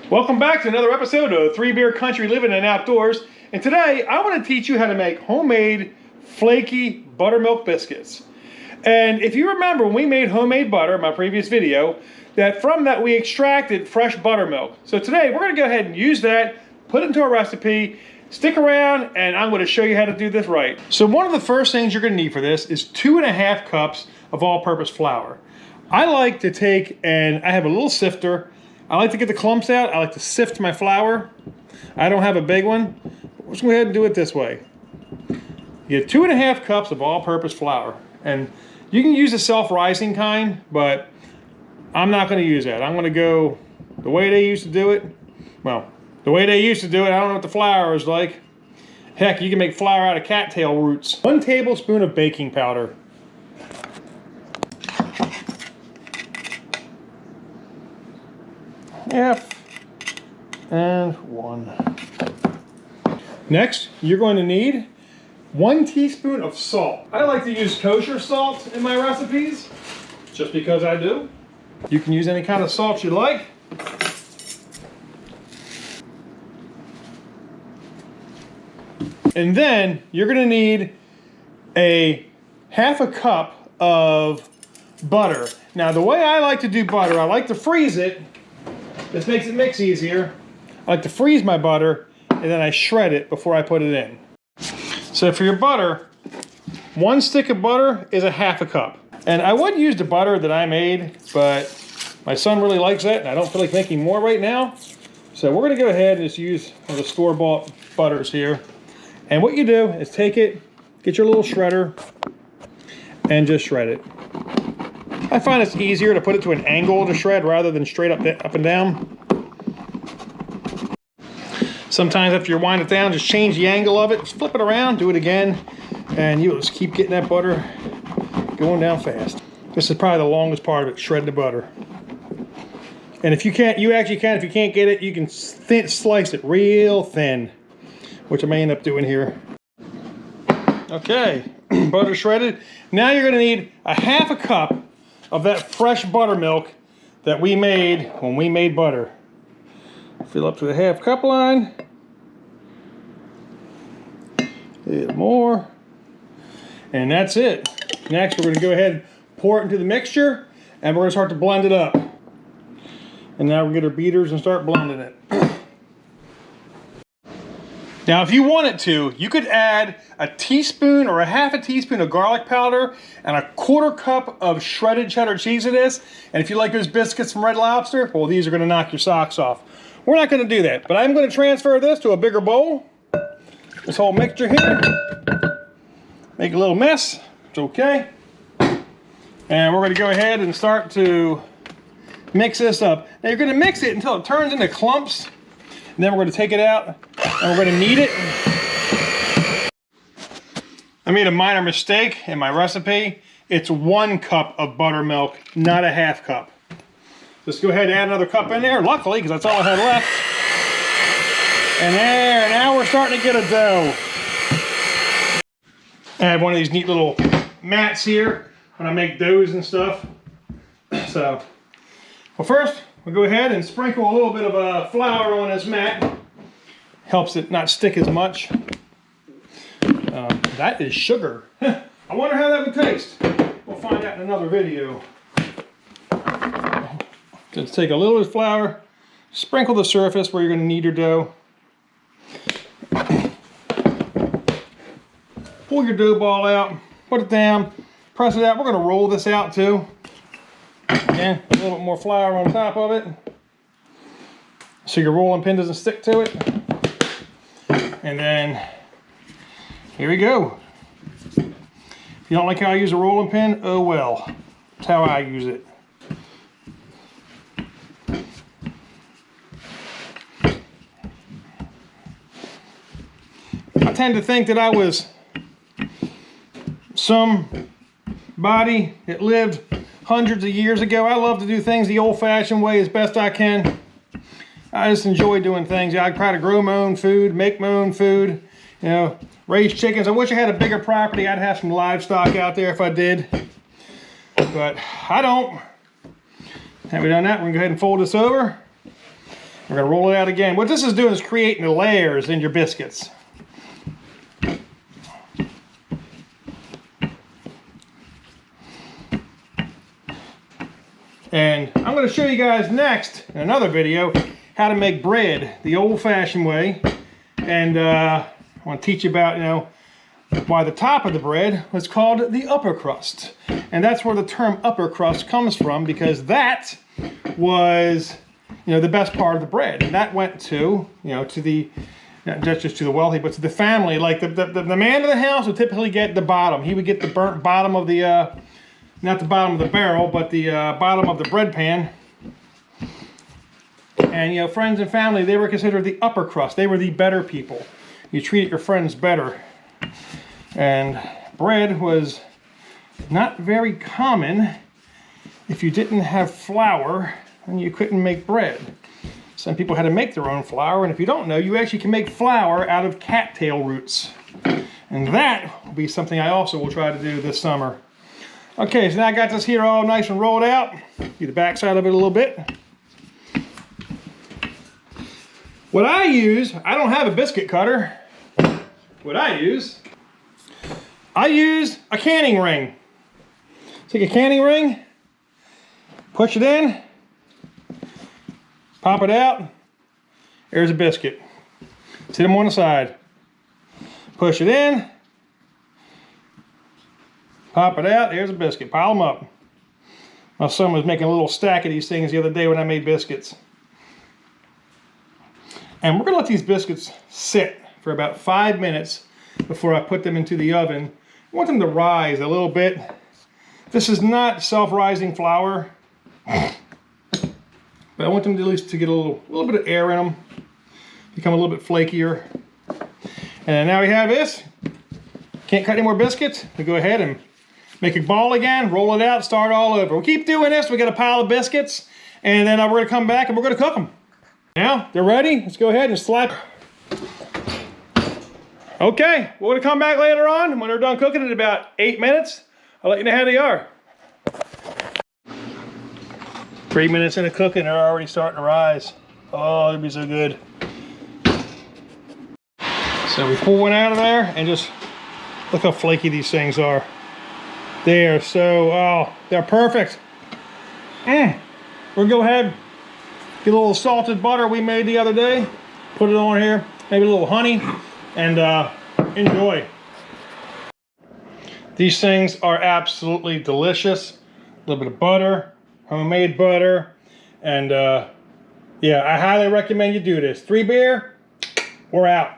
Welcome back to another episode of Three Beer Country Living and Outdoors. And today I want to teach you how to make homemade flaky buttermilk biscuits. And if you remember when we made homemade butter in my previous video, that from that we extracted fresh buttermilk. So today we're going to go ahead and use that, put it into a recipe, stick around, and I'm going to show you how to do this right. So one of the first things you're going to need for this is 2.5 cups of all-purpose flour. I like to take, and I have a little sifter. I like to get the clumps out. I like to sift my flour. I don't have a big one. We're just going to go ahead and do it this way. You get 2.5 cups of all-purpose flour. And you can use the self-rising kind, but I'm not going to use that. I'm going to go the way they used to do it. Well, the way they used to do it, I don't know what the flour is like. Heck, you can make flour out of cattail roots. 1 tablespoon of baking powder. Half and 1. Next, you're going to need 1 teaspoon of salt. I like to use kosher salt in my recipes, just because I do. You can use any kind of salt you like. And then you're going to need a 1/2 cup of butter. Now, the way I like to do butter, I like to freeze it. This makes it mix easier. I like to freeze my butter and then I shred it before I put it in. So for your butter, 1 stick of butter is a 1/2 cup. And I would use the butter that I made, but my son really likes that and I don't feel like making more right now. So we're gonna go ahead and just use one of the store-bought butters here. And what you do is take it, get your little shredder, and just shred it. I find it's easier to put it to an angle to shred rather than straight up and down. Sometimes after you wind it down, just change the angle of it, just flip it around, do it again, and you'll just keep getting that butter going down fast. This is probably the longest part of it, shredding the butter. And if you can't, you actually can, if you can't get it, you can slice it real thin, which I may end up doing here. Okay, butter shredded. Now you're gonna need a 1/2 cup of that fresh buttermilk that we made when we made butter. Fill up to the 1/2 cup line. A little more. And that's it. Next, we're going to go ahead and pour it into the mixture, and we're going to start to blend it up. And now we'll get our beaters and start blending it. Now, if you wanted to, you could add a teaspoon or a 1/2 teaspoon of garlic powder and a 1/4 cup of shredded cheddar cheese to this. And if you like those biscuits from Red Lobster, well, these are going to knock your socks off. We're not going to do that, but I'm going to transfer this to a bigger bowl. This whole mixture here. Make a little mess. It's okay. And we're going to go ahead and start to mix this up. Now, you're going to mix it until it turns into clumps. And then we're going to take it out and we're going to knead it. I made a minor mistake in my recipe. It's 1 cup of buttermilk, not a 1/2 cup. Just go ahead and add another cup in there, luckily, because that's all I had left. And there, now we're starting to get a dough. I have one of these neat little mats here when I make doughs and stuff. So, well, first, we'll go ahead and sprinkle a little bit of flour on this mat. Helps it not stick as much. That is sugar. I wonder how that would taste. We'll find out in another video. Just take a little bit of flour, sprinkle the surface where you're going to knead your dough. Pull your dough ball out, put it down, press it out. We're going to roll this out too. Again, a little bit more flour on top of it, so your rolling pin doesn't stick to it. And then, here we go. If you don't like how I use a rolling pin, oh well. That's how I use it. I tend to think that I was somebody that lived hundreds of years ago. I love to do things the old-fashioned way as best I can. I just enjoy doing things. I try to grow my own food, make my own food, you know, raise chickens. I wish I had a bigger property. I'd have some livestock out there if I did, but I don't. Have we done that? We're gonna go ahead and fold this over. We're gonna roll it out again. What this is doing is creating the layers in your biscuits. And I'm going to show you guys next in another video how to make bread the old-fashioned way. And I want to teach you about, why the top of the bread was called the upper crust. And that's where the term upper crust comes from, because that was, the best part of the bread. And that went to, to the, not just to the wealthy, but to the family. Like the man of the house would typically get the bottom. He would get the burnt bottom of the, not the bottom of the barrel, but the bottom of the bread pan. And friends and family, they were considered the upper crust. They were the better people. You treated your friends better. And bread was not very common. If you didn't have flour, then you couldn't make bread. Some people had to make their own flour, and if you don't know, you actually can make flour out of cattail roots. And that will be something I also will try to do this summer. Okay, so now I got this here all nice and rolled out. Do the back side of it a little bit. What I use, I don't have a biscuit cutter. What I use a canning ring. Take a canning ring, push it in, pop it out. There's a biscuit. Sit them on the side. Push it in. Pop it out, here's a biscuit, pile them up. My son was making a little stack of these things the other day when I made biscuits. And we're gonna let these biscuits sit for about 5 minutes before I put them into the oven. I want them to rise a little bit. This is not self-rising flour, but I want them to at least to get a little bit of air in them, become a little bit flakier. And now we have this. Can't cut any more biscuits. We go ahead and make a ball again, roll it out, start all over. We'll keep doing this. We got a pile of biscuits, and then we're gonna come back and we're gonna cook them. Now, they're ready. Let's go ahead and slap. Okay, we're gonna come back later on when they're done cooking in about 8 minutes. I'll let you know how they are. 3 minutes into cooking, they're already starting to rise. Oh, it'll be so good. So we pull one out of there and just look how flaky these things are. They are so, they're perfect. We're gonna go ahead, get a little salted butter we made the other day, put it on here, maybe a little honey, and enjoy. These things are absolutely delicious. A little bit of butter, homemade butter, and yeah, I highly recommend you do this. 3 beer, we're out.